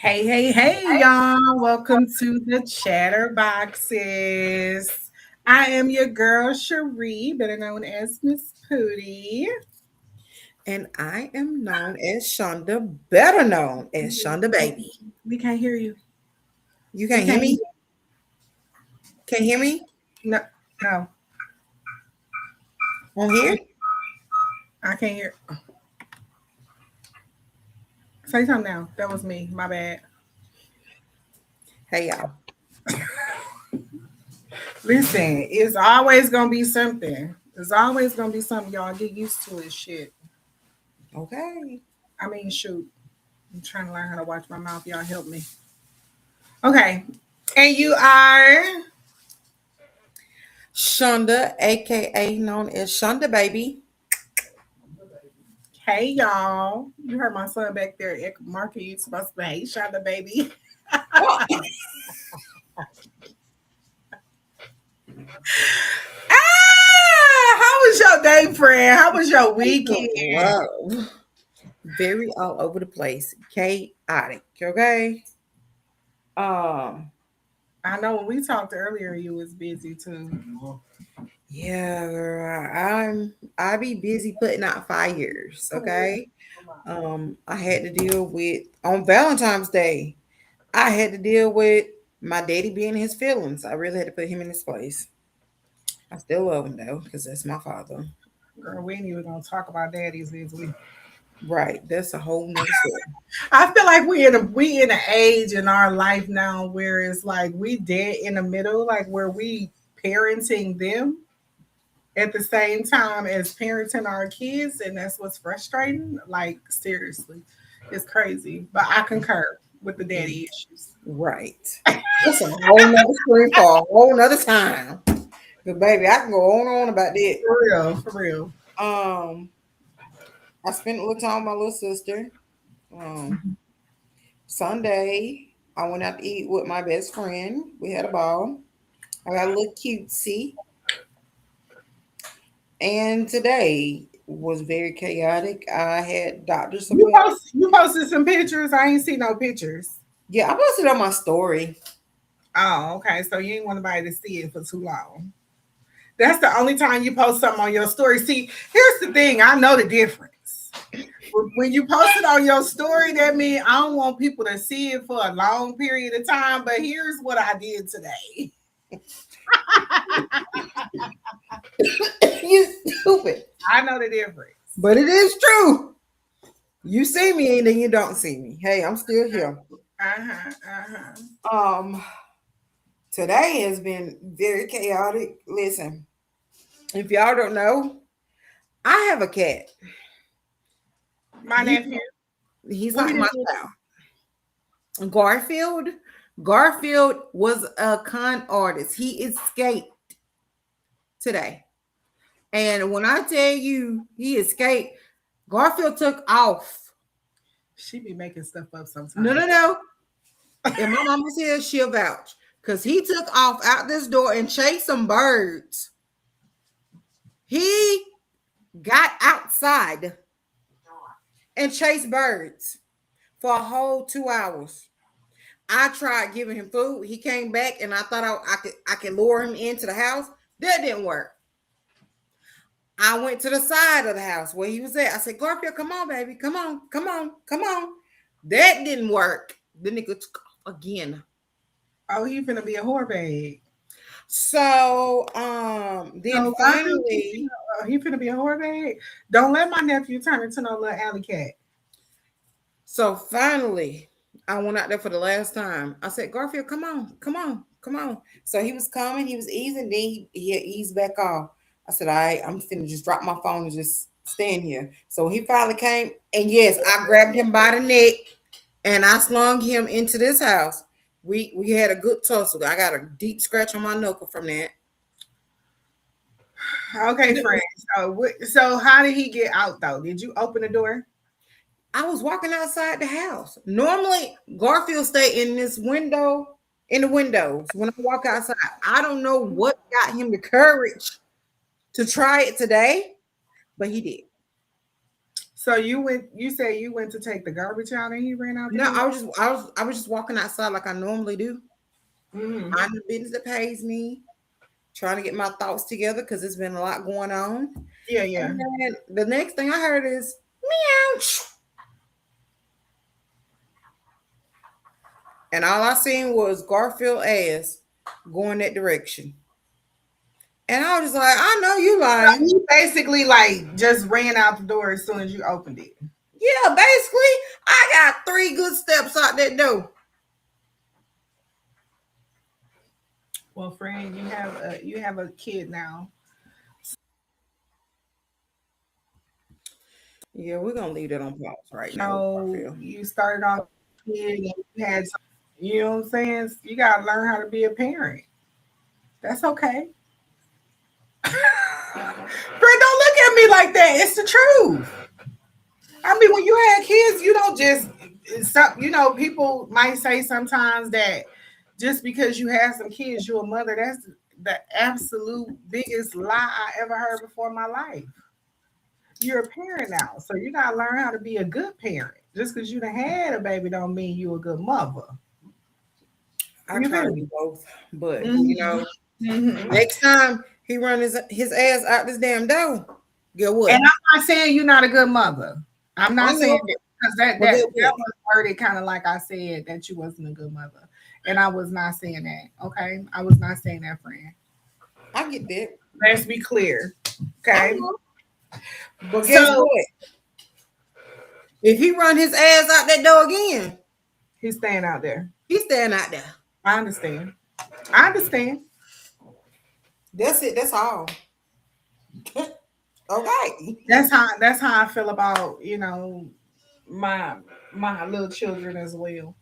Hey, hey, hey, y'all. Welcome to the Chatterboxes. I am your girl, Cherie, better known as Miss Pootie. And I am known as Shonda, better known as Shonda Baby. We can't hear you. You We can't hear can't hear me? Can't hear me No, no, on here? I can't hear. Say something now. That was me. My bad. Hey, y'all. Listen, it's always going to be something. It's always going to be something. Y'all get used to it. Shit. Okay. I mean, shoot. I'm trying to learn how to watch my mouth. Y'all help me. Okay. And you are. Shonda, aka known as Shonda Baby. Hey y'all. You heard my son back there marking you supposed to be hey Shonda baby. Oh, How was your day, friend? How was your weekend? love. Very all over the place. Chaotic. Okay. Um, I know when we talked earlier you was busy too. yeah, girl. I be busy putting out fires. Okay. I had to deal with on Valentine's Day. I had to deal with my daddy being his feelings. I really had to put him in his place. I still love him though, because that's my father. Girl, we ain't even gonna talk about daddies this week. Right. That's a whole nother story. I feel like we in an age in our life now where it's like we dead in the middle, like where we parenting them at the same time as parenting our kids, and that's what's frustrating. Like seriously, it's crazy. But I concur with the daddy issues. Right. That's a whole nother story for a whole nother time. But baby, I can go on and on about that. For real, for real. Um, I spent a little time with my little sister. Um, Sunday, I went out to eat with my best friend. We had a ball. I got a little cutesy. And today was very chaotic. I had doctor's appointment. You posted some pictures. I ain't see no pictures. Yeah, I posted on my story. Oh, okay. So you ain't want anybody to see it for too long. That's the only time you post something on your story. See, here's the thing. I know the difference. When you post it on your story, that means I don't want people to see it for a long period of time. But here's what I did today. You stupid. I know the difference. But it is true. You see me and then you don't see me. Hey, I'm still here. Uh-huh. Uh-huh. Um, Today has been very chaotic. Listen, if y'all don't know, I have a cat. My He, nephew. he's What like he my did? child. Garfield. Garfield was a con artist. He escaped today. And when I tell you he escaped, Garfield took off. She be making stuff up sometimes. No, no, no. And my mama's here, she'll vouch. Because he took off out this door and chased some birds. He got outside and chased birds for a whole 2 hours. I tried giving him food. He came back and I thought I could lure him into the house. That didn't work. I went to the side of the house where he was at. I said, Garfield, come on, baby. Come on, come on, come on. That didn't work. The nigga took off again. Oh, he finna be a whore bag. So then So I think finally, he finna be a whore bag. Don't let my nephew turn into no little alley cat. so finally, I went out there for the last time. I said, Garfield, come on, come on, come on. So he was coming, he was easing, then he eased back off. I said, all right, I'm finna just drop my phone and just stand here. So he finally came, and yes, I grabbed him by the neck and I slung him into this house. We had a good tussle. I got a deep scratch on my knuckle from that. Okay, friend. So how did he get out though? Did you open the door? I was walking outside the house. Normally, Garfield stay in this window, in the windows when I walk outside. I don't know what got him the courage to try it today, but he did. So you went. You said you went to take the garbage out, and he ran out the No, door. I was just walking outside like I normally do. Hmm. I'm the business that pays me, trying to get my thoughts together because there's been a lot going on. Yeah, yeah. And then the next thing I heard is meow, and all I seen was Garfield ass going that direction. And I was just like, I know you lying. He basically like just ran out the door as soon as you opened it. Yeah, basically, I got 3 good steps out that door. Well, friend, you have a kid now. Yeah, we're gonna leave that on pause right now with So Garfield. you started off a kid and you had, you know what I'm saying? You gotta learn how to be a parent. That's okay. Friend, don't look at me like that. It's the truth. I mean, when you had kids, you don't just some. You know, people might say sometimes that just because you have some kids, you're a mother. That's the absolute biggest lie I ever heard before in my life. You're a parent now, so you gotta learn how to be a good parent. Just because you done had a baby, don't mean you a good mother. I You try feel to me? do both, but Hmm. Hmm. next time he run his ass out this damn door, get And what? I'm not saying you're not a good mother. I'm I not saying know, it because that but get that what? was worded kind of like I said that you wasn't a good mother, and I was not saying that. Okay, I was not saying that, friend. I get that. Let's be clear. I Okay, know, but guess so what? If he run his ass out that door again, he's staying out there. he's staying out there. I understand. I understand. That's it. That's all. Okay. That's how I feel about my my little children as well.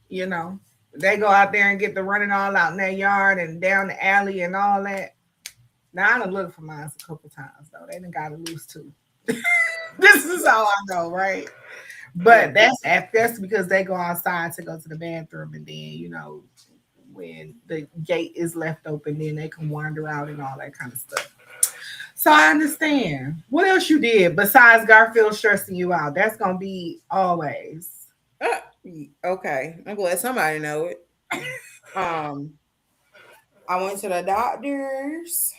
You know, they go out there and get the running all out in their yard and down the alley and all that. Now I done looked for mine a couple times though. They done got it loose too. This is how I know, right? Yeah. But that's because they go outside to go to the bathroom, and then when the gate is left open, then they can wander out and all that kind of stuff. So I understand. What else you did besides Garfield stressing you out? That's gonna be always. Uh, okay. I'm glad somebody know it. Um, I went to the doctors.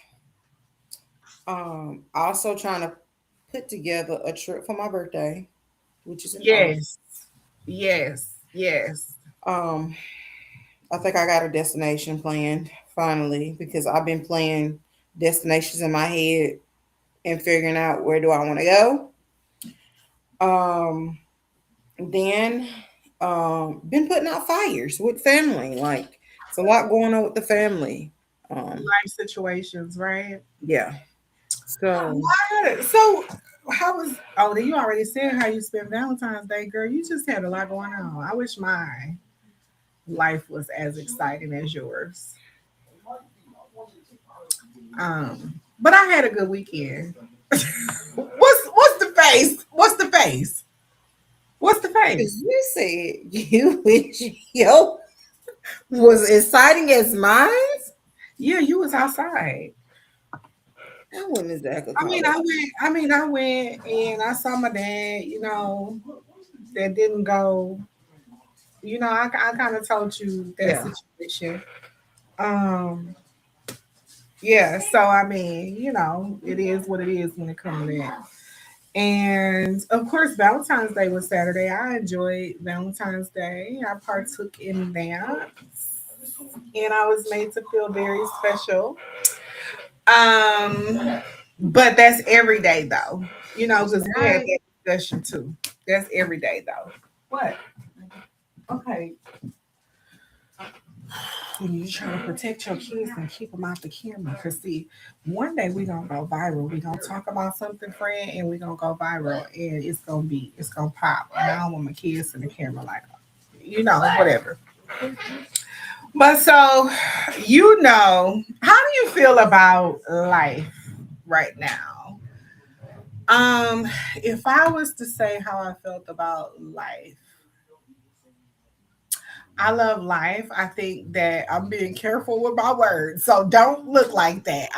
Also trying to put together a trip for my birthday, which is in August. Yes, yes, yes. Um, I think I got a destination planned finally because I've been playing destinations in my head and figuring out where do I want to go. Um, then been putting out fires with family. Like it's a lot going on with the family. Um, Life situations, right? yeah. So So how was? Oh, you already said how you spent Valentine's Day, girl. You just had a lot going on. I wish my life was as exciting as yours. But I had a good weekend. What's the face? What's the face? What's the face? you said you wish yo was exciting as mine. Yeah, you was outside. I wouldn't exactly I call mean, it. I went. I mean, I went and I saw my dad. That didn't go. I kind of told you that Yeah. situation. Um, yeah. So I mean, it is what it is when it comes to that. And of course, Valentine's Day was Saturday. I enjoyed Valentine's Day. I partook in that. and I was made to feel very special. Um, but that's every day though, because we had Right. that discussion too. That's every day though. What? Okay, when you trying to protect your kids and keep them off the camera, because see, one day we gonna go viral. We gonna talk about something, friend, and we gonna go viral, and it's gonna pop. And I don't want my kids in the camera like, whatever. But so, how do you feel about life right now? If I was to say how I felt about life, I love life. I think that I'm being careful with my words. So don't look like that.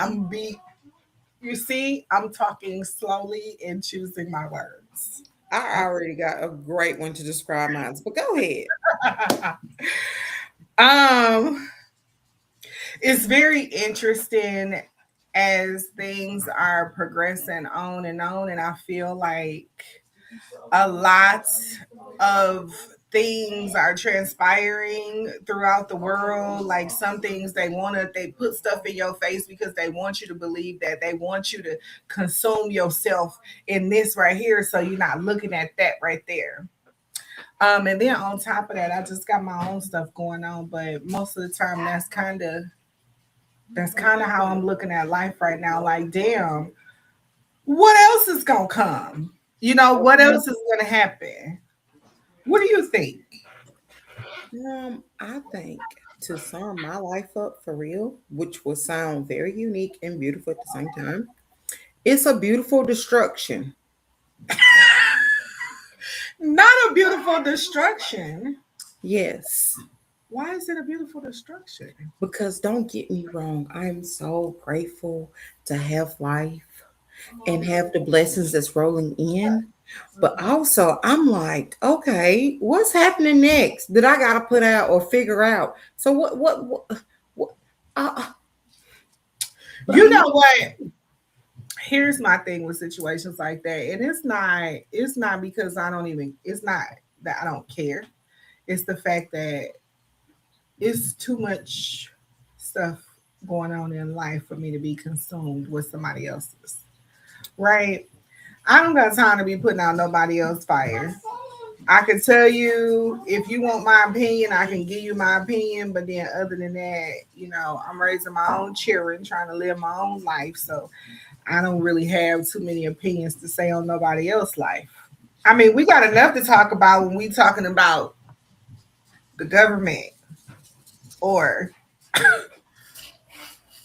You see, I'm talking slowly and choosing my words. I already got a great one to describe mine, but go ahead. um, it's very interesting as things are progressing on, and I feel like a lot of things are transpiring throughout the world. Like some things they put stuff in your face because they want you to believe that, they want you to consume yourself in this right here, so you're not looking at that right there. And then on top of that, I just got my own stuff going on, but most of the time that's kind of how I'm looking at life right now. Like, damn, what else is gonna come? What Okay. else is gonna happen? What do you think? I think to sum my life up for real, which will sound very unique and beautiful at the same time, it's a beautiful destruction. Not a beautiful destruction. Yes, Why is it a beautiful destruction? because don't get me wrong, I'm so grateful to have life and have the blessings that's rolling in. But also, I'm like, okay, what's happening next that I got to put out or figure out? So what uh, You know what? Here's my thing with situations like that, and it's not because it's not that I don't care. It's the fact that it's too much stuff going on in life for me to be consumed with somebody else's. Right? I don't got time to be putting out nobody else's fire. I can tell you if you want my opinion, I can give you my opinion. But then other than that, I'm raising my own children, trying to live my own life. So I don't really have too many opinions to say on nobody else's life. I mean, we got enough to talk about when we talking about the government or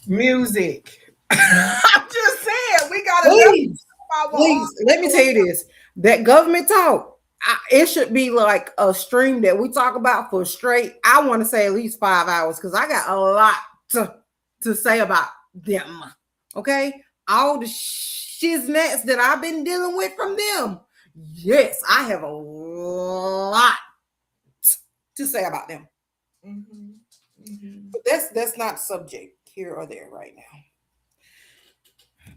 music. I'm just saying we got enough to please, talk about with all please, let me tell you this: that government talk, it should be like a stream that we talk about for straight. I want to say at least 5 hours because I got a lot to to say about them. Okay, all the shiznets that I've been dealing with from them. Yes, I have a lot to say about them. Mhm, mhm. But that's not subject here or there right now.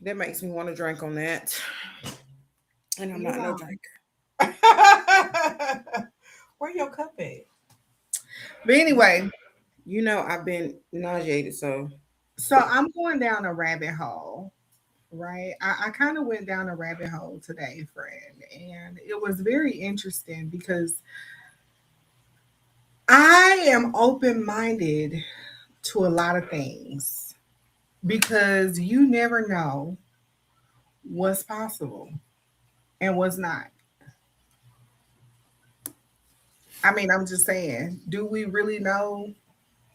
That makes me want to drink on that, and I'm You not no know. drinker. Where your cup at? But anyway, I've been nauseated, so so I'm going down a rabbit hole, right? I kind of went down a rabbit hole today, friend, and it was very interesting because I am open minded to a lot of things because you never know what's possible and what's not. I mean, I'm just saying, do we really know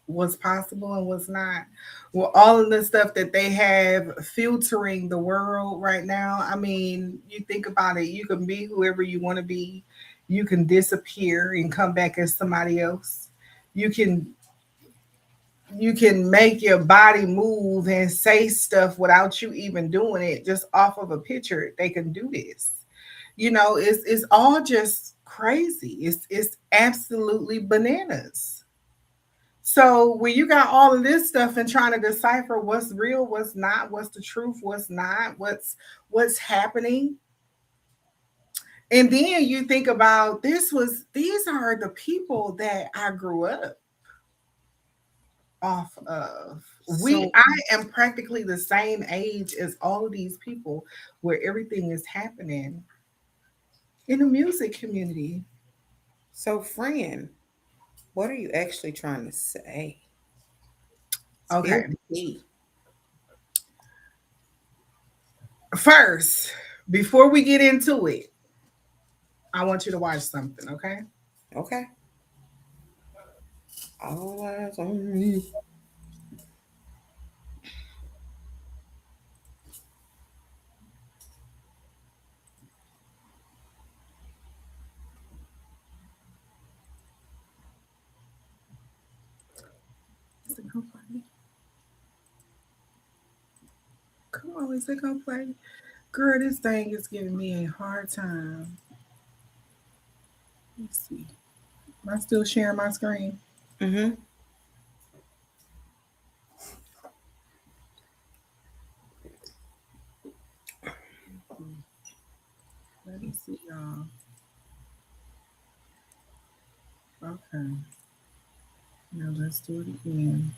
what's possible and what's not? Well, all of the stuff that they have filtering the world right now, I mean, you think about it, you can be whoever you want to be. You can disappear and come back as somebody else. You can you can make your body move and say stuff without you even doing it, just off of a picture. They can do this. It's all just crazy. It's absolutely bananas. So when you got all of this stuff and trying to decipher what's real, what's not, what's the truth, what's not, what's happening, and then you think about these are the people that I grew up. off of. So I am practically the same age as all of these people where everything is happening in the music community. friend, what are you actually trying to say? Spill Okay. the tea. First, before we get into it, I want you to watch something, okay? Okay. All eyes on me. Is it gonna play? Come on, is it gonna play? Girl, this thing is giving me a hard time. Let's see. Am I still sharing my screen? Mm-hmm. Let me see, y'all. Okay. Now let's do it again.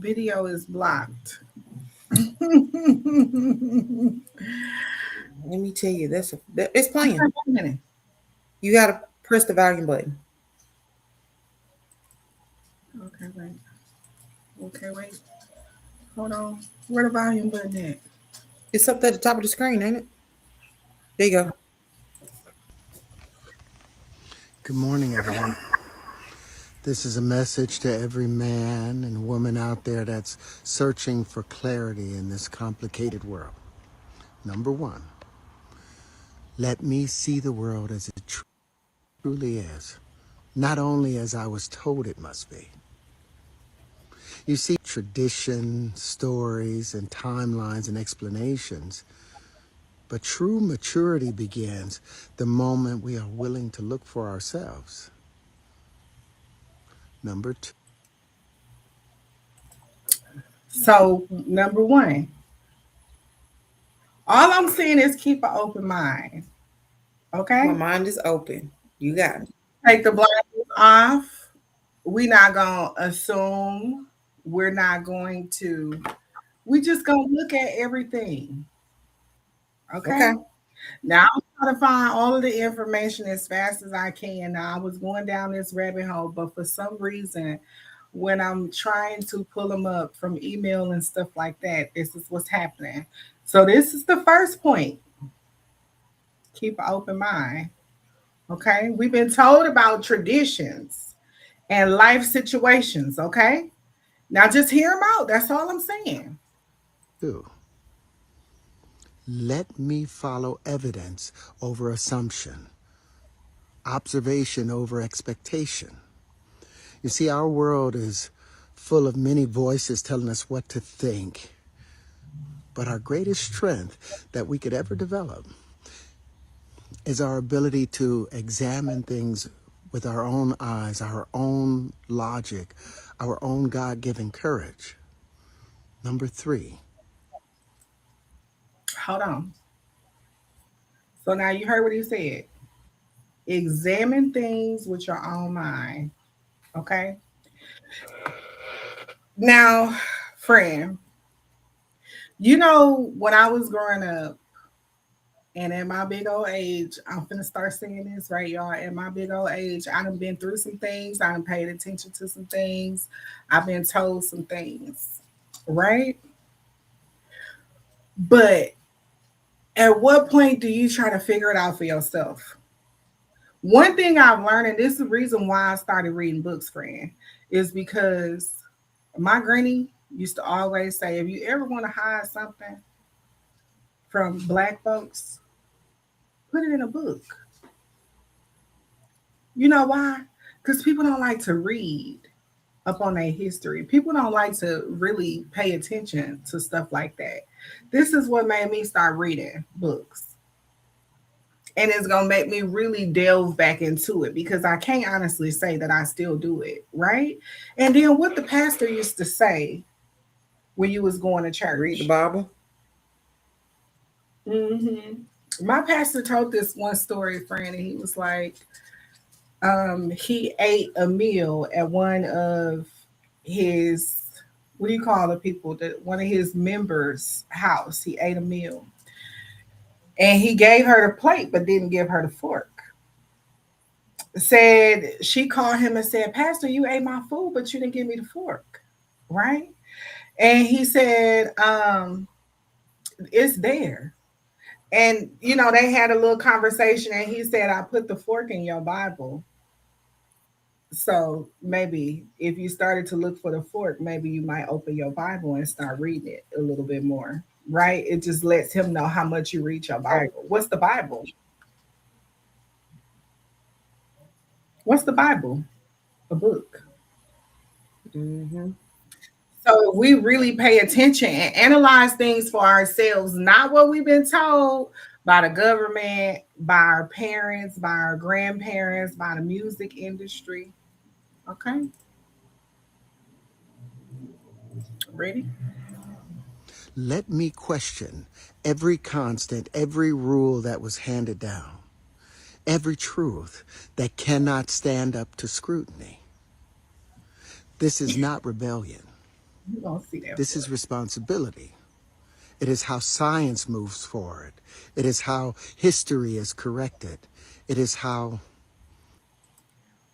Video is blocked. Let me tell you, it's playing. Wait a minute. You gotta press the volume button. Okay, wait. Okay, wait. Hold on. Where the volume button at? It's up at the top of the screen, ain't it? There you go. Good morning, everyone. This is a message to every man and woman out there that's searching for clarity in this complicated world. Number one, let me see the world as it truly is, not only as I was told it must be. You see, tradition, stories, and timelines and explanations, but true maturity begins the moment we are willing to look for ourselves. Number two, So, number one, all I'm saying is keep an open mind. My Okay? mind is open. You got it. Take the blinders off. We're not going to assume. We're not going to, we just going to look at everything. Okay? Okay. Now I'm trying to find all of the information as fast as I can. Now I was going down this rabbit hole, but for some reason, when I'm trying to pull them up from email and stuff like that, this is what's happening. So this is the first point. Keep an open mind. Okay. We've been told about traditions and life situations. Okay. Now just hear them out. That's all I'm saying. let me follow evidence over assumption, observation over expectation. You see, our world is full of many voices telling us what to think. But our greatest strength that we could ever develop is our ability to examine things with our own eyes, our own logic, our own God given courage. Number three, Hold on. So now you heard what he said. Examine things with your own mind. Okay. Now, friend, you know, when I was growing up, and at my big old age, I'm finna start saying this, right, y'all? At my big old age, I done been through some things. I done paid attention to some things. I've been told some things, right? But at what point do you try to figure it out for yourself? One thing I've learned, and this is the reason why I started reading books, friend, is because my granny used to always say, if you ever want to hide something from black folks, put it in a book. You know why? Because people don't like to read up on their history. People don't like to really pay attention to stuff like that. This is what made me start reading books. And it's gonna make me really delve back into it because I can't honestly say that I still do it, right? And then what the pastor used to say when you was going to Read the church. Bible. My pastor told this one story, friend, and he was like, he ate a meal at one of his, what do you call the people that one of his members' house. He ate a meal, and he gave her the plate, but didn't give her the fork. Said she called him and said, "Pastor, you ate my food, but you didn't give me the fork, right?" And he said, "It's there." And they had a little conversation, and he said, "I put the fork in your Bible. So maybe if you started to look for the fork, maybe you might open your Bible and start reading it a little bit more." Right? It just lets him know how much you read your Right. Bible. What's the Bible? What's the Bible? A book. Mm-hmm. So if we really pay attention and analyze things for ourselves, not what we've been told by the government, by our parents, by our grandparents, by the music industry. Okay, ready? Let me question every constant, every rule that was handed down, every truth that cannot stand up to scrutiny. This is not rebellion. You don't see that This for is it. responsibility. It is how science moves forward. It is how history is corrected. It is how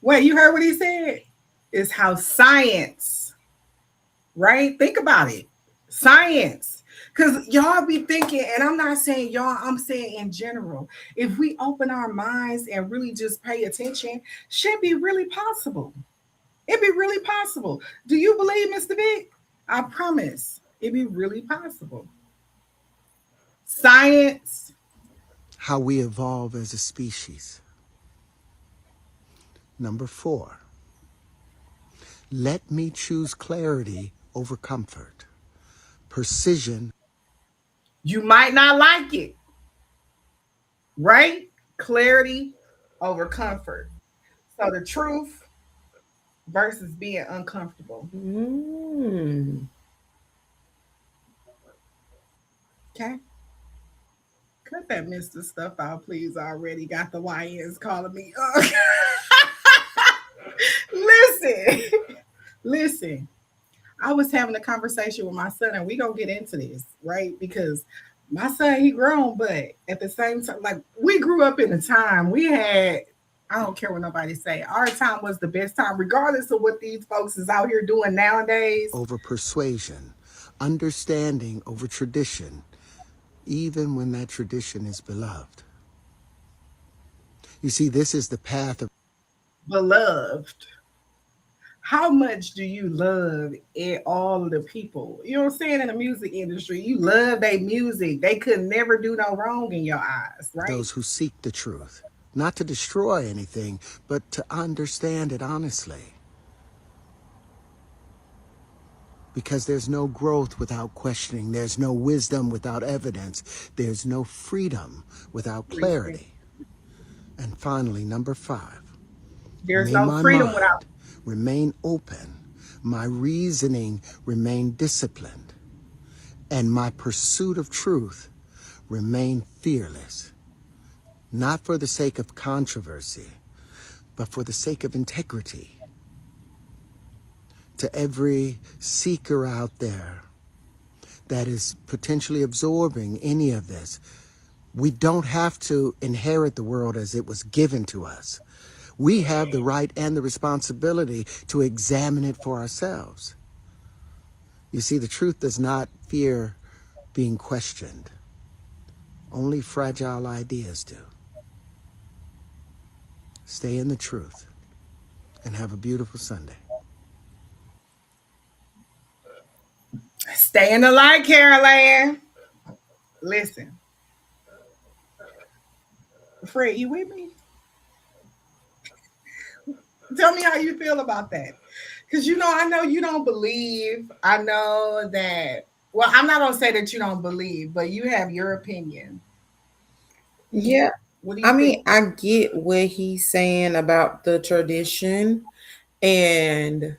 Wait, you heard what he said? Is how science, right? Think about it. Science. Because y'all be thinking, and I'm not saying y'all, I'm saying in general, if we open our minds and really just pay attention, should be really possible. It'd be really possible. Do you believe, Mr. Big? I promise it'd be really possible. Science. how we evolve as a species. Number 4, let me choose clarity over comfort, precision. You might not like it, right? Clarity over comfort. So the truth versus being uncomfortable. Mm. Okay. Cut that Mr. stuff out, please. I already got the YNs calling me. Listen, listen. I was having a conversation with my son, and we gonna get into this, right? Because my son, he grown, but at the same time, like we grew up in a time we had. I don't care what nobody say. Our time was the best time, regardless of what these folks is out here doing nowadays. Over persuasion, understanding over tradition, even when that tradition is beloved. You see, this is the path of Beloved, how much do you love all of the people? You know what I'm saying? In the music industry, you love their music. They could never do no wrong in your eyes, right? those who seek the truth, not to destroy anything, but to understand it honestly. Because there's no growth without questioning, there's no wisdom without evidence, there's no freedom without clarity. And finally, number 5, There's may no my freedom without. mind remain open, my reasoning remain disciplined, and my pursuit of truth remain fearless, not for the sake of controversy, but for the sake of integrity. To every seeker out there that is potentially absorbing any of this, we don't have to inherit the world as it was given to us. We have the right and the responsibility to examine it for ourselves. You see, the truth does not fear being questioned. Only fragile ideas do. Stay in the truth and have a beautiful Sunday. Stay in the light, Caroline. Listen, Fred, you with me? Tell me how you feel about that. Because, I know you don't believe. I know that, well, I'm not going to say that you don't believe, but you have your opinion. Yeah. What do I you mean, think? I get what he's saying about the tradition and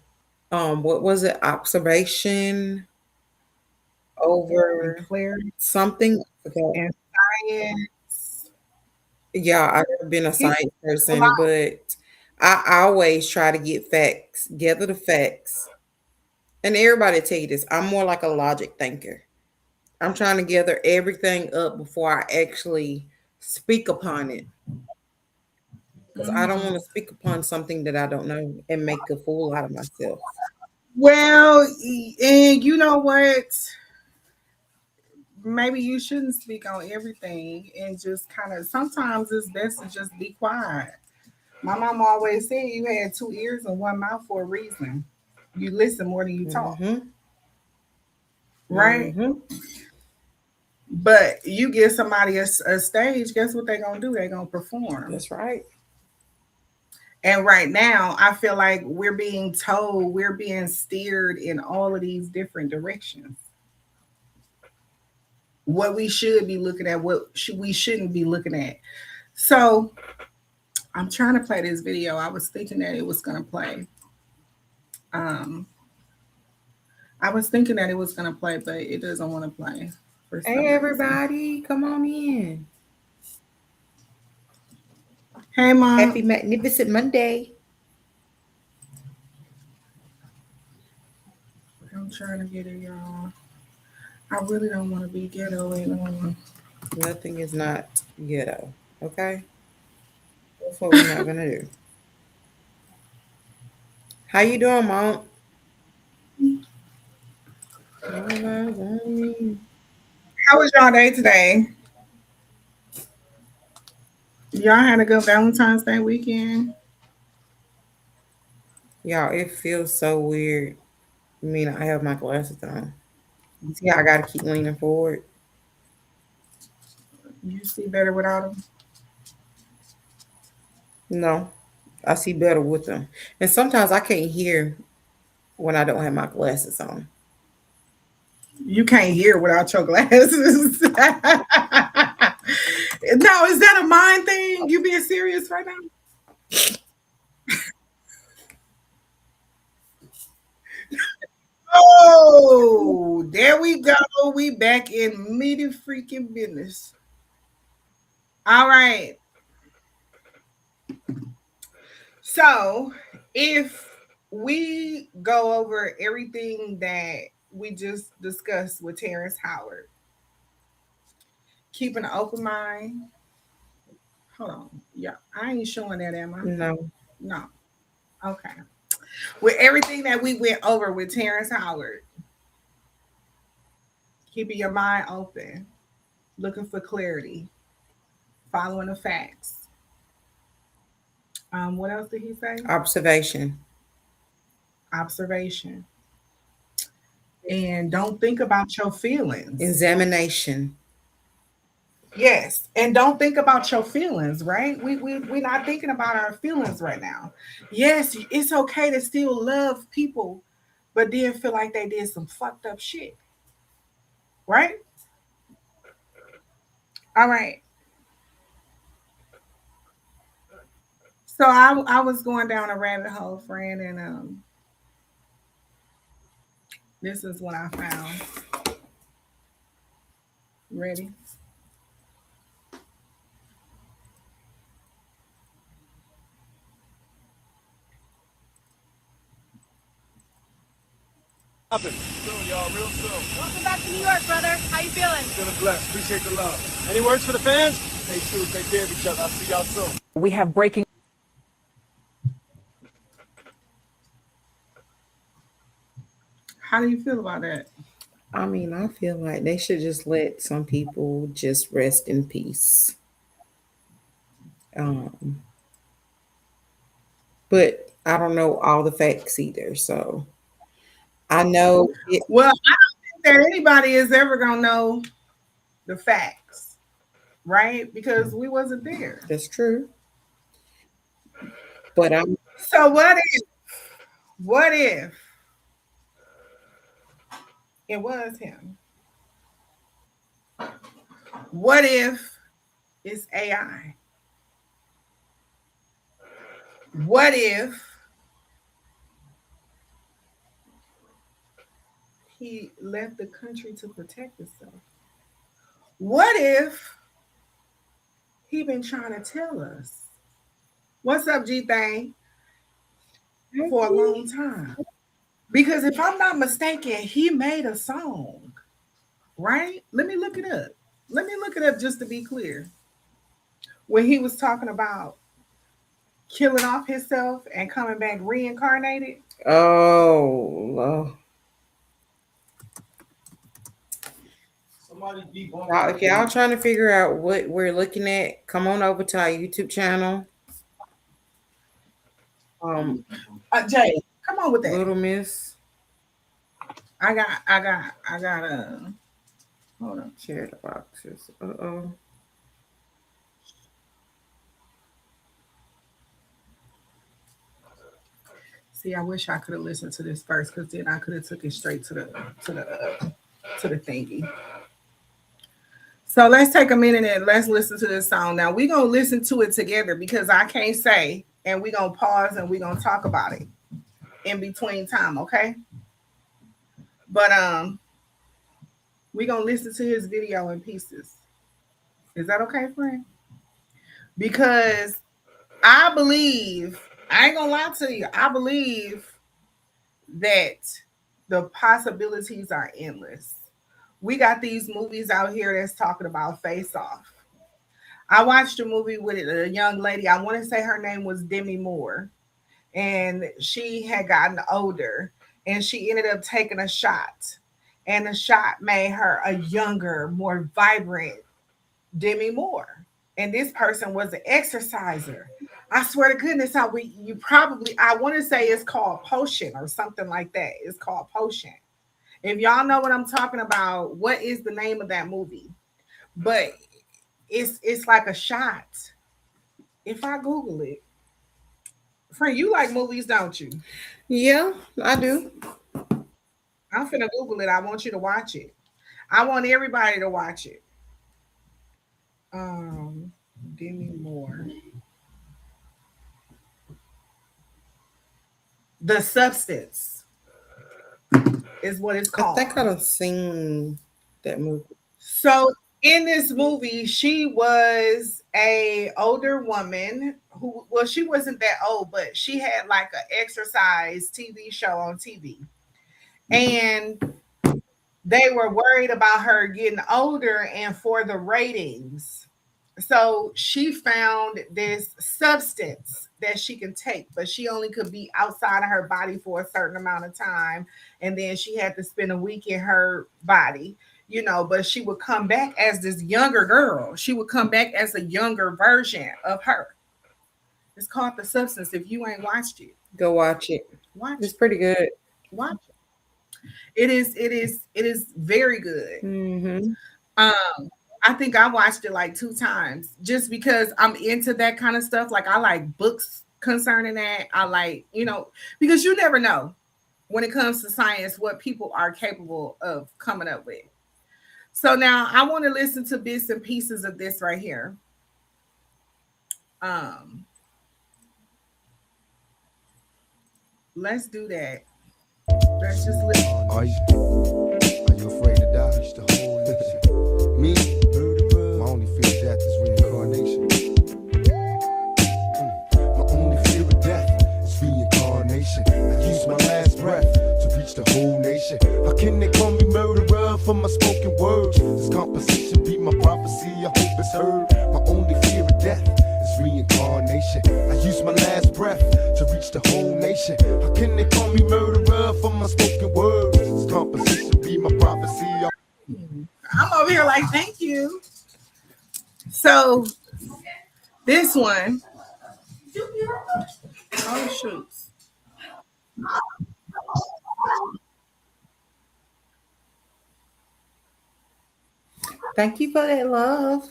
what was it? Observation And over clarity something. Okay. and science. Yeah, I've never been a He science a lot. person, but I always try to get facts, gather the facts. And everybody tell you this, I'm more like a logic thinker. I'm trying to gather everything up before I actually speak upon it. Because I don't want to speak upon something that I don't know and make a fool out of myself. Well, and you know what? Maybe you shouldn't speak on everything and just kind of. Sometimes it's best to just be quiet. My mom always said you had two ears and one mouth for a reason. You listen more than you talk, Mm-hmm. right? Mm-hmm. But you give somebody a stage, guess what they're gonna do? They're gonna perform. That's right. And right now, I feel like we're being told, we're being steered in all of these different directions. What we should be looking at, we shouldn't be looking at. So I'm trying to play this video. I was thinking that it was gonna play. Um, I was thinking that it was gonna play, but it doesn't want to play for Hey, some reason. everybody, come on in. Hey, Happy mom. Magnificent Monday. I'm trying to get it, y'all. I really don't want to be ghetto anymore. Nothing is not ghetto. Okay? That's what we're not going to do. How you doing, Mom? All eyes on me. How was y'all day today? Y'all had a good Valentine's Day weekend. Y'all, it feels so weird. I mean, I have my glasses on. You see how I got to keep leaning forward? You see better without them. No, I see better with them. And sometimes I can't hear when I don't have my glasses on. You can't hear without your glasses. No, is that a mind thing? You being serious right now? Oh, there we go. We back in meaty freaking business. All right. So if we go over everything that we just discussed with Terrence Howard, keep an open mind. Hold on. Yeah, I ain't showing that, am I? No. No. Okay. With everything that we went over with Terrence Howard, keeping your mind open, looking for clarity, following the facts. What else did he say? Observation. Observation. And don't think about your feelings. Examination. Yes, and don't think about your feelings, right? We're not thinking about our feelings right now. Yes, it's okay to still love people, but then feel like they did some fucked up shit, right? All right. So I was going down a rabbit hole, friend, and this is what I found. Ready? Poppin'. Soon, y'all, real soon. Welcome back to New York, brother. How you feeling? Feeling blessed. Appreciate the love. Any words for the fans? Stay true. Take care of each other. I'll see y'all soon. We have breaking. How do you feel about that? I mean, I feel like they should just let some people just rest in peace. Um, but I don't know all the facts either. So I know it, Well, I don't think that anybody is ever gonna know the facts, right? Because we wasn't there. that's true. But I'm So what if it was him? What if it's AI? What if he left the country to protect himself? What if he been trying to tell us? What's up, G Thing? For a long time. Because if I'm not mistaken, he made a song, right? Let me look it up. Let me look it up just to be clear. When he was talking about killing off himself and coming back reincarnated. Oh, Somebody deep on if y'all trying to figure out what we're looking at, come on over to our YouTube channel. Jay, come on with that. Little Miss. I got hold on. Share the boxes. Uh-oh. See, I wish I could have listened to this first, because then I could have took it straight to the to the thingy. So let's take a minute and let's listen to this song. Now we're gonna listen to it together because I can't say, and we're gonna pause and we're gonna talk about it in between time, okay? But we're gonna listen to his video in pieces. Is that okay, friend? Because I believe, I ain't gonna lie to you, I believe that the possibilities are endless. We got these movies out here that's talking about face off. I watched a movie with a young lady. I want to say her name was Demi Moore, and she had gotten older, and she ended up taking a shot, and the shot made her a younger, more vibrant Demi Moore. And this person was an exerciser. I swear to goodness, you probably, I want to say it's called Potion or something like that. It's called Potion. If y'all know what I'm talking about, what is the name of that movie? But it's like a shot. If I Google it, friend, you like movies, don't you? Yeah, I do. I'm finna Google it. I want you to watch it. I want everybody to watch it. Um, Demi Moore. The Substance is what it's I think called. I don't seen that movie. So in this movie, she was a older woman who, well, she wasn't that old, but she had like an exercise TV show on TV. And they were worried about her getting older and for the ratings. So she found this substance that she can take, but she only could be outside of her body for a certain amount of time. And then she had to spend a week in her body, but she would come back as this younger girl. She would come back as a younger version of her. It's called The Substance. If you ain't watched it, Go watch it. watch It's it. pretty good. Watch it. It is very good. Mm-hmm. Um, I think I watched it like 2 times just because I'm into that kind of stuff. Like I like books concerning that. I like, because you never know when it comes to science what people are capable of coming up with. So now I want to listen to bits and pieces of this right here. Um, let's do that. Let's just listen. Are you afraid to die? It's the whole nation. Me, my only fear of death is reincarnation. My only fear of death is reincarnation. I use my last breath to reach the whole nation. How can they call me murderer for my spoken words? This composition be my prophecy, I hope it's heard. My only fear of death is reincarnation. I use my last breath to reach the whole nation. How can they call me murderer for my spoken words? This composition be my prophecy. I'm over here like, thank you. So this one, oh shoots. Thank you for that love.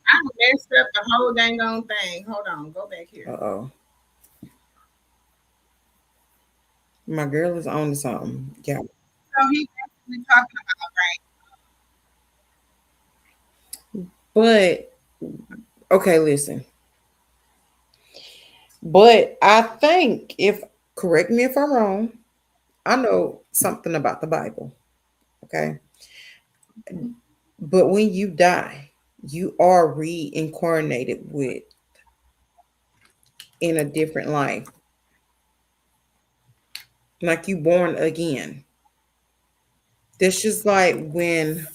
I messed up the whole dang on thing. Hold on, go back here. Uh-oh. My girl is on to something. Yeah. So he basically talking about, right? But okay, listen. But I think if correct me if I'm wrong, I know something about the Bible. Okay. But when you die, you are reincarnated with in a different life. Like you born again. This just like when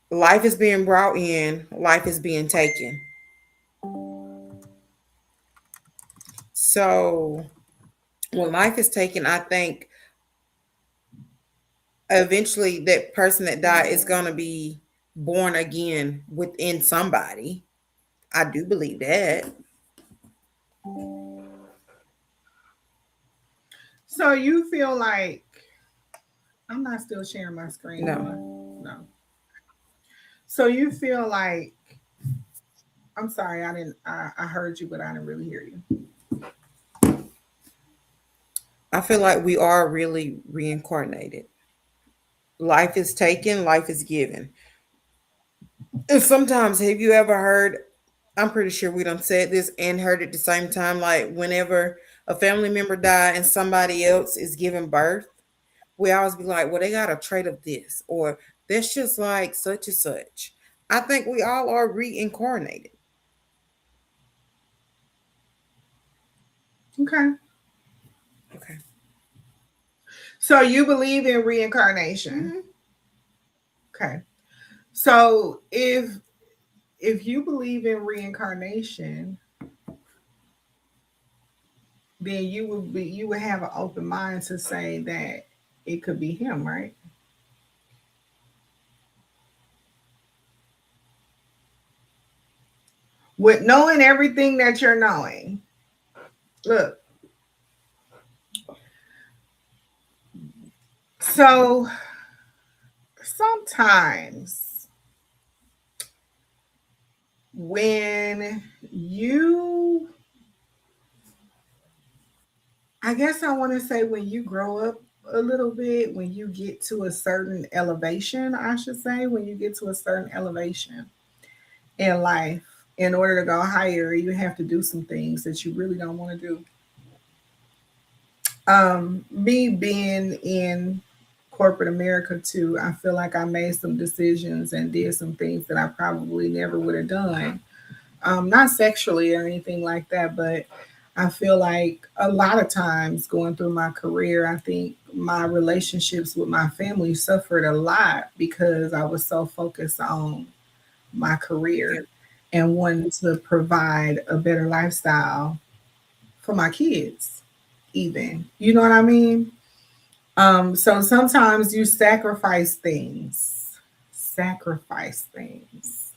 life is being brought in, life is being taken. So when life is taken, I think eventually that person that died is gonna be born again within somebody. I do believe that. So you feel like I'm not still sharing my screen, am No. I? No. So you feel like I'm sorry, I didn't I heard you, but I didn't really hear you. I feel like we are really reincarnated. Life is taken, life is given. And sometimes have you ever heard, I'm pretty sure we done said this and heard it at the same time, like whenever a family member die and somebody else is giving birth, we always be like, well, they got a trait of this, or that's just like such and such. I think we all are reincarnated. Okay. Okay. So you believe in reincarnation. Hmm. Okay. So if you believe in reincarnation, then you would have an open mind to say that it could be him, right? With knowing everything that you're knowing. Look, so sometimes when you I guess I want to say when you grow up a little bit, when you get to a certain elevation, I should say, when you get to a certain elevation in life, in order to go higher, you have to do some things that you really don't want to do. Me being in corporate America too, I feel like I made some decisions and did some things that I probably never would have done. Not sexually or anything like that, but I feel like a lot of times going through my career, I think my relationships with my family suffered a lot because I was so focused on my Yeah. career and wanting to provide a better lifestyle for my kids, even. You know what I mean? So sometimes you sacrifice things. Sacrifice things.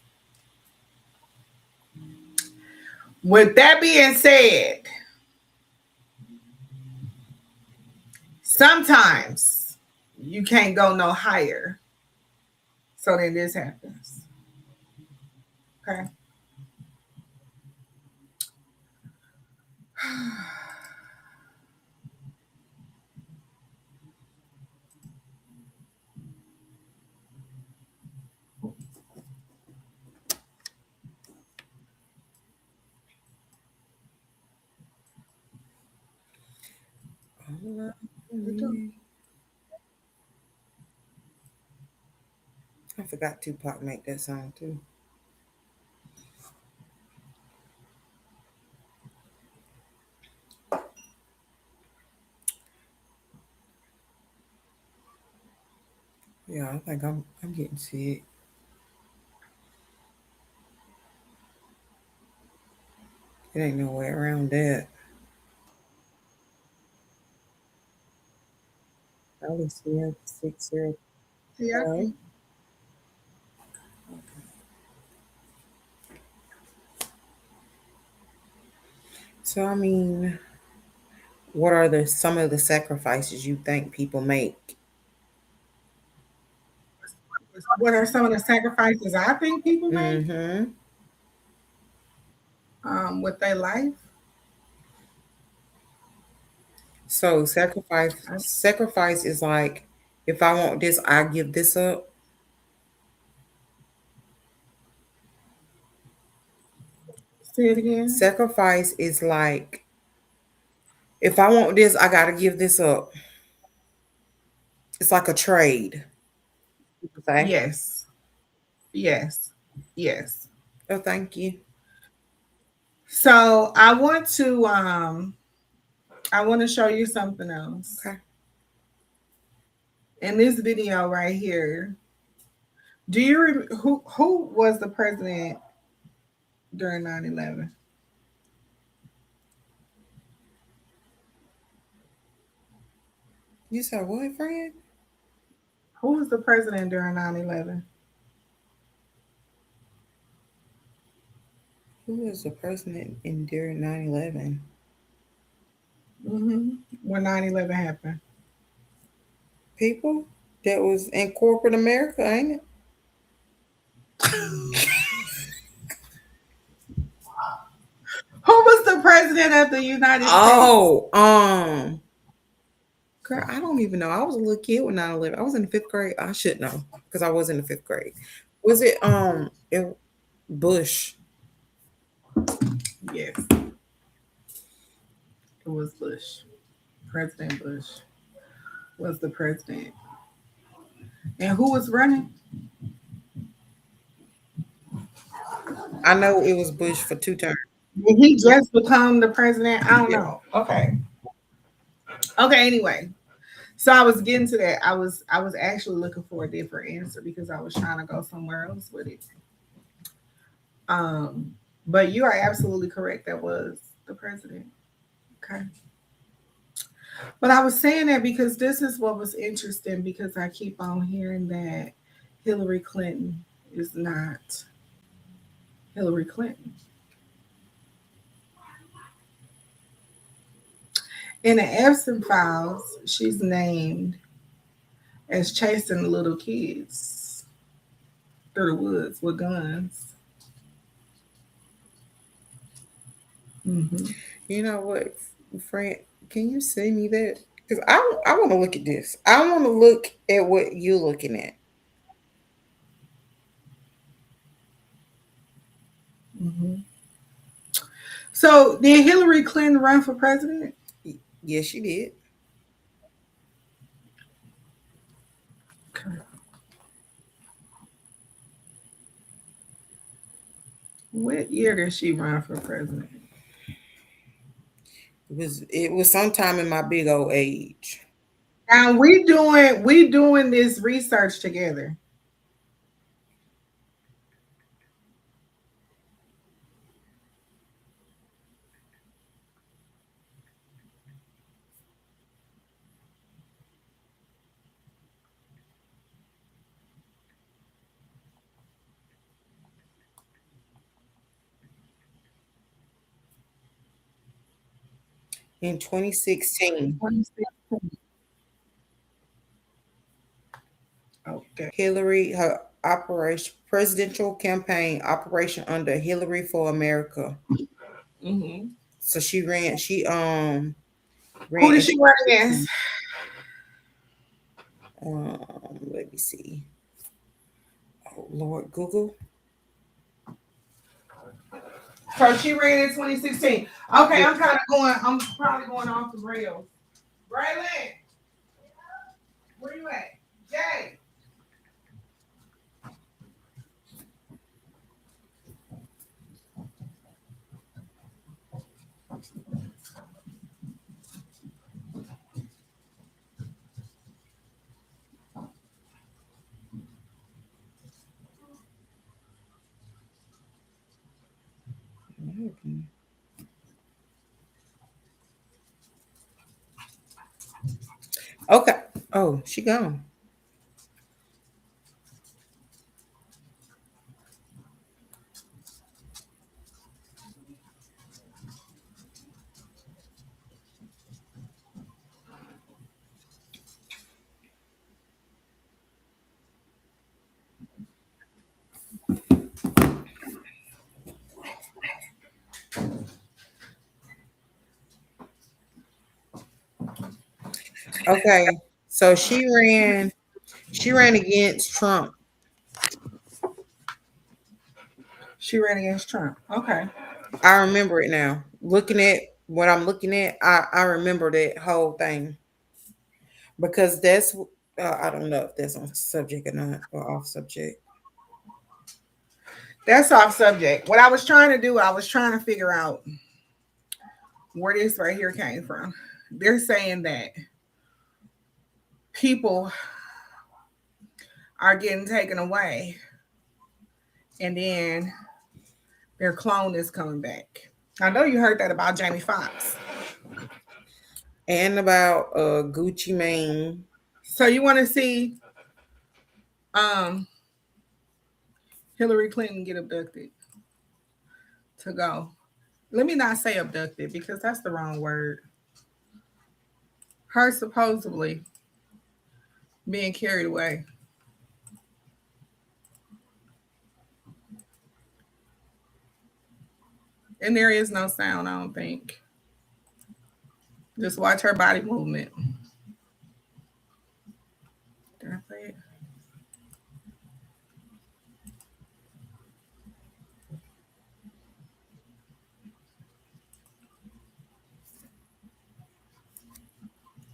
With that being said, sometimes you can't go no higher. So then this happens. Okay. I forgot Tupac make that song too. Yeah, I think I'm getting sick. It ain't no way around that. Alicia 605. See, I can So I mean, what are the some of the sacrifices you think people make? what are some of the sacrifices I think people make Mm-hmm. with their life? So sacrifice is like if I want this, I give this up. Say it again. Sacrifice is like, if I want this, I gotta give this up. It's like a trade. People say. Yes. Yes. Yes. Oh, thank you. So I want to show you something else. Okay. In this video right here, do you who was the president during 9/11? You said what, friend? Who was the president during 9/11? Who was the president in during 9/11? When 9/11 happened? People that was in corporate America, ain't it? Who was the president of the United States? Oh, girl, I don't even know. I was a little kid when 9/11. I was in the fifth grade. I should know because I was in the fifth grade. Was it Bush? Yes, it was Bush. President Bush was the president. And who was running? I know it was Bush for 2 terms. Did he just become the president? I don't know. Okay. Okay, anyway. So I was getting to that. I was actually looking for a different answer because I was trying to go somewhere else with it. Um, but you are absolutely correct. That was the president. Okay. But I was saying that because this is what was interesting because I keep on hearing that Hillary Clinton is not Hillary Clinton. In the Epstein files, she's named as chasing little kids through the woods with guns. Mm-hmm. You know what, friend? Can you send me that? Because I want to look at this. I want to look at what you're looking at. Mm-hmm. So, did Hillary Clinton run for president? Yes, she did. Okay. What year did she run for president? It was sometime in my big old age. Now we doing this research together. In 2016, 2016. Okay. Hillary, her operation presidential campaign operation under Hillary for America. Mm-hmm. So she ran. She Who ran. did she run against? Let me see. Oh Lord, Google. So she ran in 2016. Okay, I'm probably going off the rails. Braylon, where you at? Jay. Okay. Oh, she gone. Okay. So she ran. She ran against Trump. She ran against Trump. Okay. I remember it now. Looking at what I'm looking at, I remember that whole thing because that's I don't know if that's on subject or not or off subject. That's off subject. What I was trying to do, I was trying to figure out where this right here came from. They're saying that people are getting taken away and then their clone is coming back. I know you heard that about Jamie Foxx. And about Gucci Mane. So you want to see um Hillary Clinton get abducted to go. Let me not say abducted because that's the wrong word. Her supposedly being carried away. And there is no sound, I don't think. Just watch her body movement. Did I play it?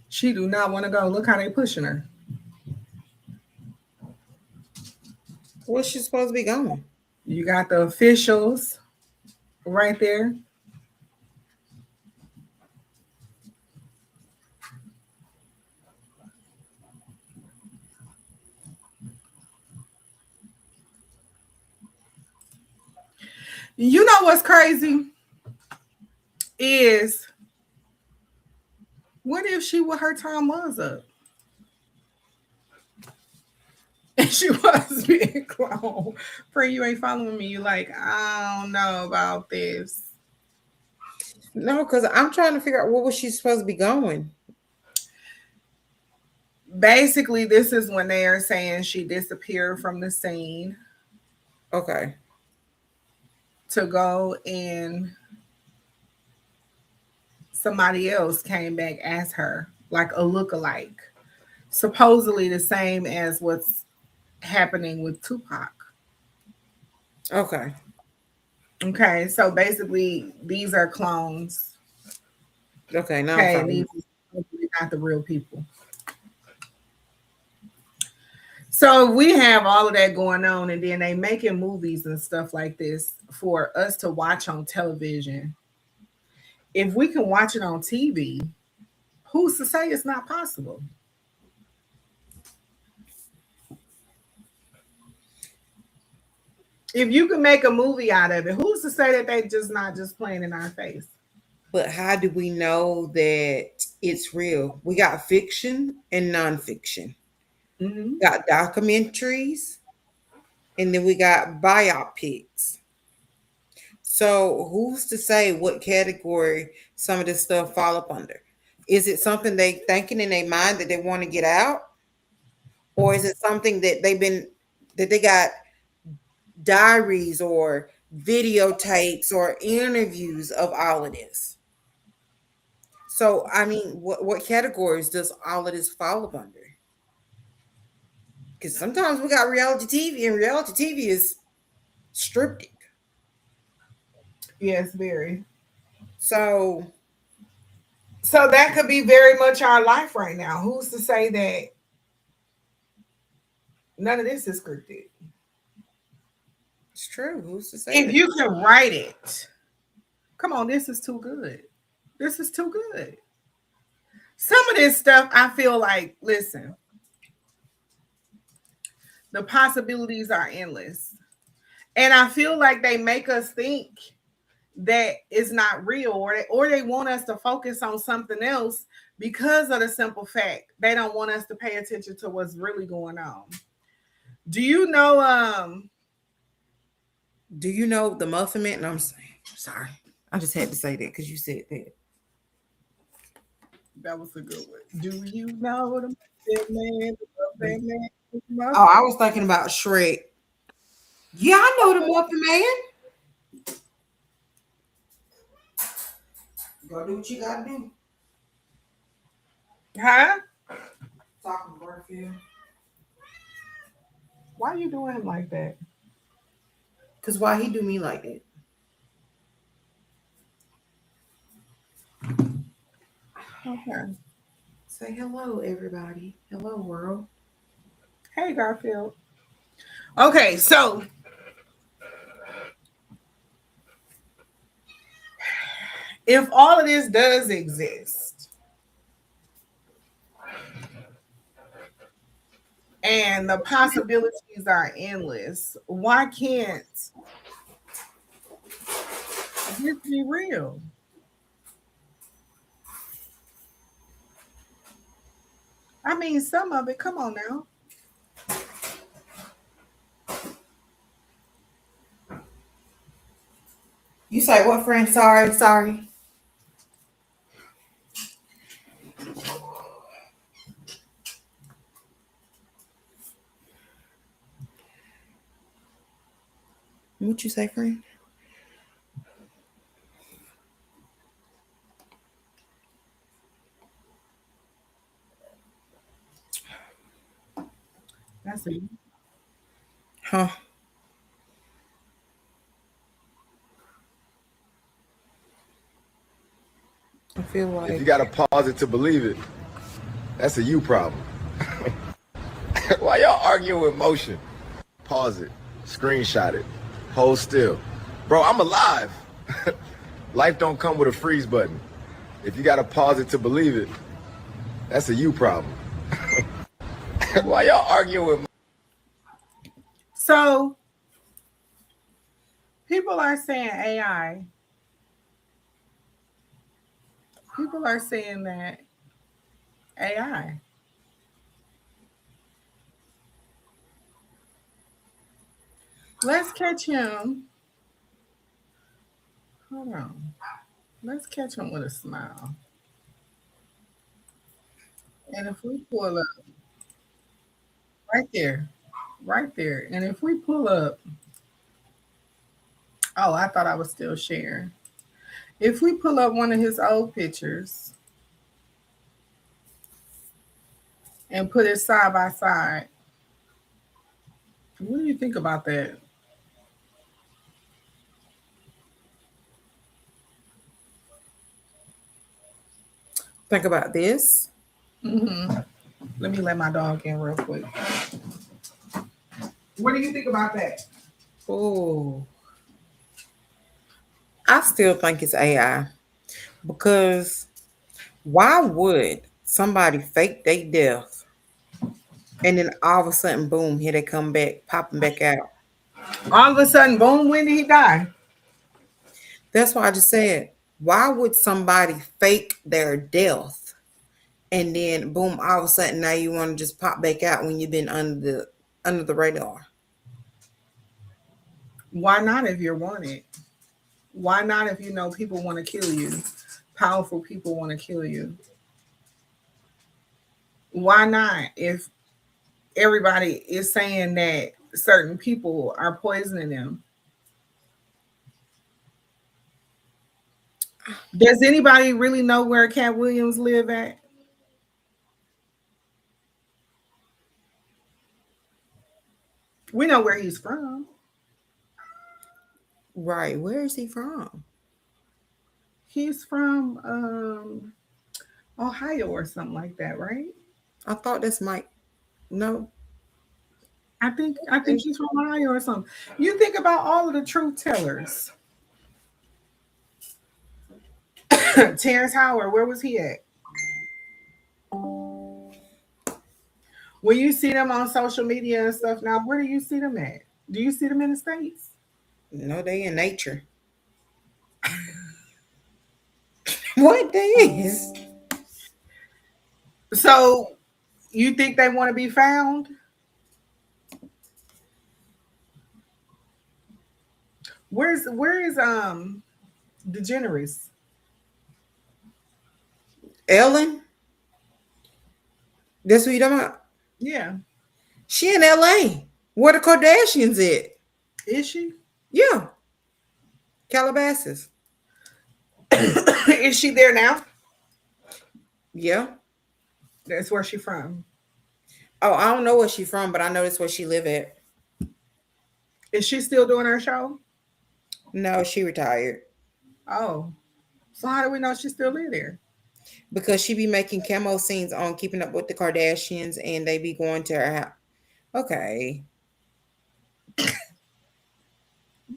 She do not want to go. Look how they pushing her. What's she supposed to be going? You got the officials right there. You know what's crazy is what if her time was up and she was being cloned? Pray you ain't following me. You like, I don't know about this. No, because I'm trying to figure out what was she supposed to be going. Basically, this is when they are saying she disappeared from the scene Okay. to go and somebody else came back as her, like a look-alike. Supposedly the same as what's happening with Tupac. Okay. Okay, so basically these are clones. Okay. Now I'm Okay, and these following. are not the real people. So we have all of that going on, and then they making movies and stuff like this for us to watch on television. If we can watch it on TV, who's to say it's not possible? If you can make a movie out of it, who's to say that they just not just playing in our face? But how do we know that it's real? We got fiction and nonfiction. Mm-hmm. Got documentaries, and then we got biopics. So who's to say what category some of this stuff fall up under? Is it something they thinking in their mind that they want to get out? Or is it something that they got diaries or videotapes or interviews of all of this? So I mean, what categories does all of this fall up under? Because sometimes we got reality TV, and reality TV is scripted. Yes, very. So So that could be very much our life right now. Who's to say that none of this is scripted? it's true. Who's to say If that? you can write it, come on, this is too good. This is too good. Some of this stuff, I feel like, listen, the possibilities are endless. And I feel like they make us think that it's not real, or they want us to focus on something else because of the simple fact they don't want us to pay attention to what's really going on. Do you know Do you know the Muffin Man? No, I'm saying, sorry. I just had to say that because you said that. that was a good one. Do you know the man, the man, Oh, I was thinking about Shrek. Yeah, I know the Muffin Man. Go do what you gotta do. huh? Talking Garfield. Why are you doing him like that? Cause why he do me like that? Okay. Say hello, everybody. Hello, world. Hey, Garfield. Okay, so if all of this does exist and the possibilities are endless, why can't this be real? I mean, some of it, come on now. You say what, friend? Sorry, sorry. What you say, friend? That's it. Huh? I feel If you like gotta pause it to believe it, that's a you problem. Why y'all arguing with motion? Pause it, screenshot it, hold still. Bro, I'm alive. Life don't come with a freeze button. If you gotta pause it to believe it, that's a you problem. Why y'all arguing with So people are saying AI. People are saying that AI. Let's catch him. Hold on. Let's catch him with a smile. And if we pull up right there, right there, and if we pull up, oh, I thought I was still sharing. If we pull up one of his old pictures and put it side by side, what do you think about that? think about this. Hmm. Let me let my dog in real quick. What do you think about that? Oh, I still think it's AI because why would somebody fake their death and then all of a sudden, boom, here they come back, popping back out? All of a sudden, boom, when did he die? That's why I just said, why would somebody fake their death and then boom, all of a sudden now you want to just pop back out when you've been under the radar? Why not if you're wanted? Why not if you know people want to kill you? Powerful people want to kill you. Why not if everybody is saying that certain people are poisoning them? Does anybody really know where Cat Williams live at? We know where he's from. Right. Where is he from? He's from Ohio or something like that, right? I thought this might no. I think he's from Ohio or something. You think about all of the truth tellers. Terrence Howard, where was he at? When you see them on social media and stuff now, where do you see them at? Do you see them in the States? No, they in nature. What days? So you think they want to be found? Where is DeGeneres? Ellen? That's what you talking about? Yeah. She in LA. Where the Kardashians at? Is she? Yeah. Calabasas. Is she there now? Yeah. That's where she from. Oh, I don't know where she from, but I know that's where she live at. Is she still doing her show? No, she retired. Oh. So how do we know she still live there? because she be making camo scenes on Keeping Up with the Kardashians, and they be going to her house. Okay,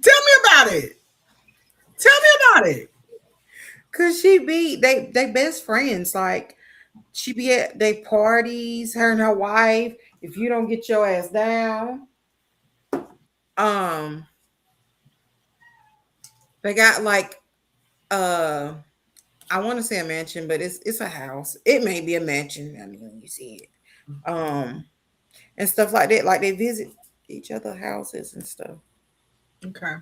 Tell me about it. Tell me about it. cause she be they best friends. Like she be at they parties, her and her wife. If you don't get your ass down, um, they got like uh, I want to say a mansion, but it's a house. It may be a mansion. I mean, when you see it, and stuff like that. Like they visit each other houses and stuff. Okay.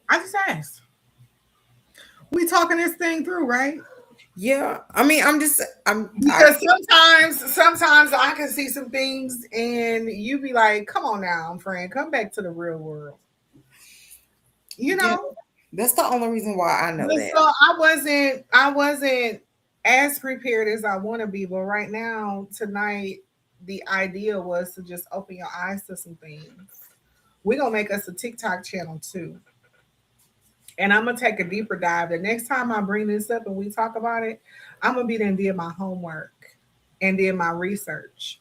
I just asked. We talking this thing through, right? Yeah, I mean, I Because sometimes I can see some things and you be like, come on now, friend, come back to the real world. You yeah, know? that's the only reason why I know But that. so I wasn't as prepared as I want to be, but right now, tonight, the idea was to just open your eyes to some things. We're gonna make us a TikTok channel too. And I'm gonna take a deeper dive. The next time I bring this up and we talk about it, I'm gonna be there and did my homework and did my research.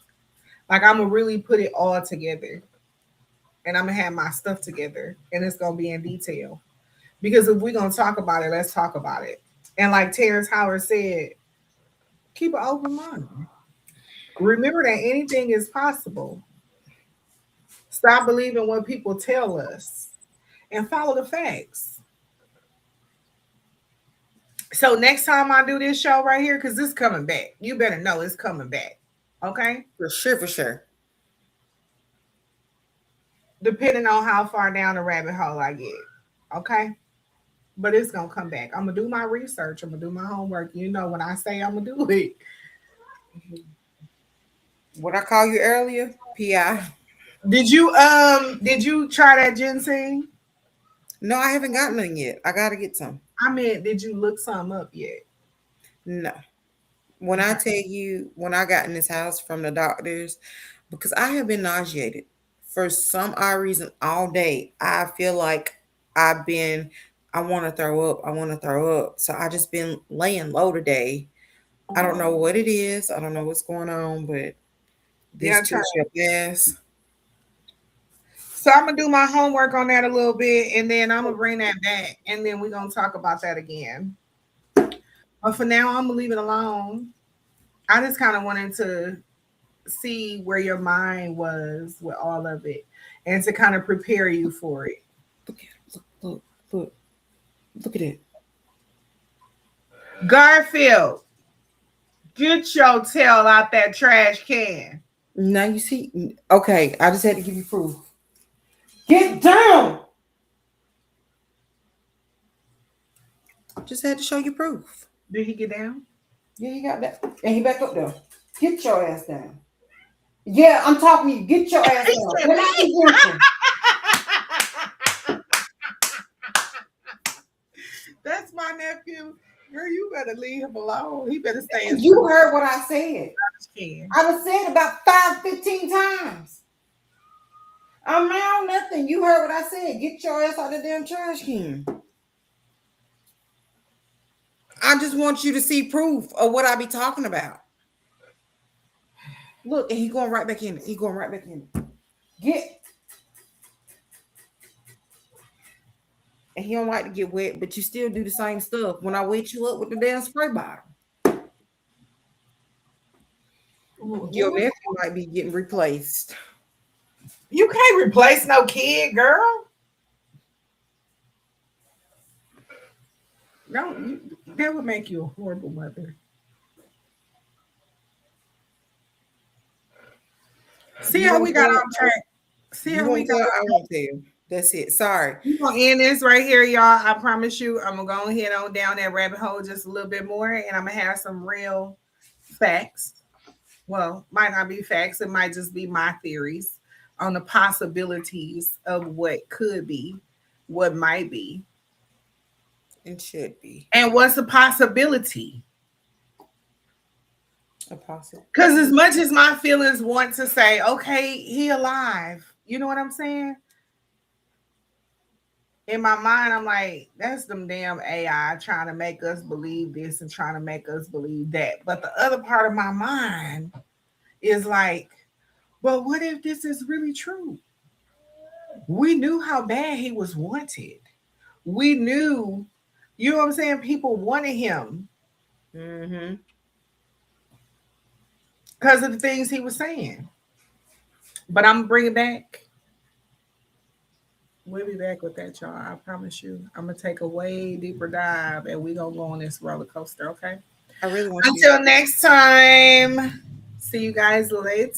Like I'm gonna really put it all together, and I'm gonna have my stuff together, and it's gonna be in detail. Because if we're gonna talk about it, let's talk about it. And like Terrence Howard said, keep an open mind. Remember that anything is possible. Stop believing what people tell us and follow the facts. So next time I do this show right here, because this coming back, you better know it's coming back. Okay? For sure, for sure. Depending on how far down the rabbit hole I get. Okay? But it's gonna come back. I'm gonna do my research. I'm gonna do my homework. You know, when I say I'm gonna do it. What I call you earlier, PI. Did you try that ginseng? No, I haven't gotten none yet. I gotta get some. I mean, did you look some up yet? No. When I Okay. tell you, when I got in this house from the doctors, because I have been nauseated for some odd reason all day. I feel like I've been, I want to throw up. I want to throw up. So I just been laying low today. I don't know what it is. I don't know what's going on, but this Yeah, too try. shall pass. So I'm gonna do my homework on that a little bit, and then I'm gonna bring that back, and then we're gonna talk about that again. But for now, I'm gonna leave it alone. I just kind of wanted to see where your mind was with all of it, and to kind of prepare you for it. Look at it. Look, look at it. Garfield, get your tail out that trash can. Now you see. Okay, I just had to give you proof. Get down. Just had to show you proof. Did he get down? Yeah, he got that. And he back up there. Get your ass down. Yeah, I'm talking to you. Get your ass down. We're not exemption. That's my nephew. Girl, you better leave him alone. He better stay in You heard what I said. can. I done said it about 15 times. I'm now nothing. You heard what I said. Get your ass out of the damn trash can. I just want you to see proof of what I be talking about. Look, and he going right back in it. He going right back in it. Get. And he don't like to get wet, but you still do the same stuff. When I wet you up with the damn spray bottle, your nephew might be getting replaced. You can't replace no kid, girl. No, that would make you a horrible mother. See how we got off track. See You how we won't got tell, off I won't tell. That's it. Sorry. We're gonna end this right here, y'all. I promise you, I'm gonna go ahead on down that rabbit hole just a little bit more, and I'm gonna have some real facts. Well, might not be facts, it might just be my theories on the possibilities of what could be, what might be, It should be and what's a possibility. a possible. Because as much as my feelings want to say, okay, he alive, you know what I'm saying? in my mind, I'm like, that's them damn AI trying to make us believe this and trying to make us believe that. But the other part of my mind is like, but what if this is really true? We knew how bad he was wanted. We knew, you know what I'm saying? People wanted him Mm-hmm. because of the things he was saying. But I'm bringing back. We'll be back with that, y'all. I promise you. I'm gonna take a way deeper dive, and we gonna go on this roller coaster. Okay. I really want you. Until next time. See you guys later.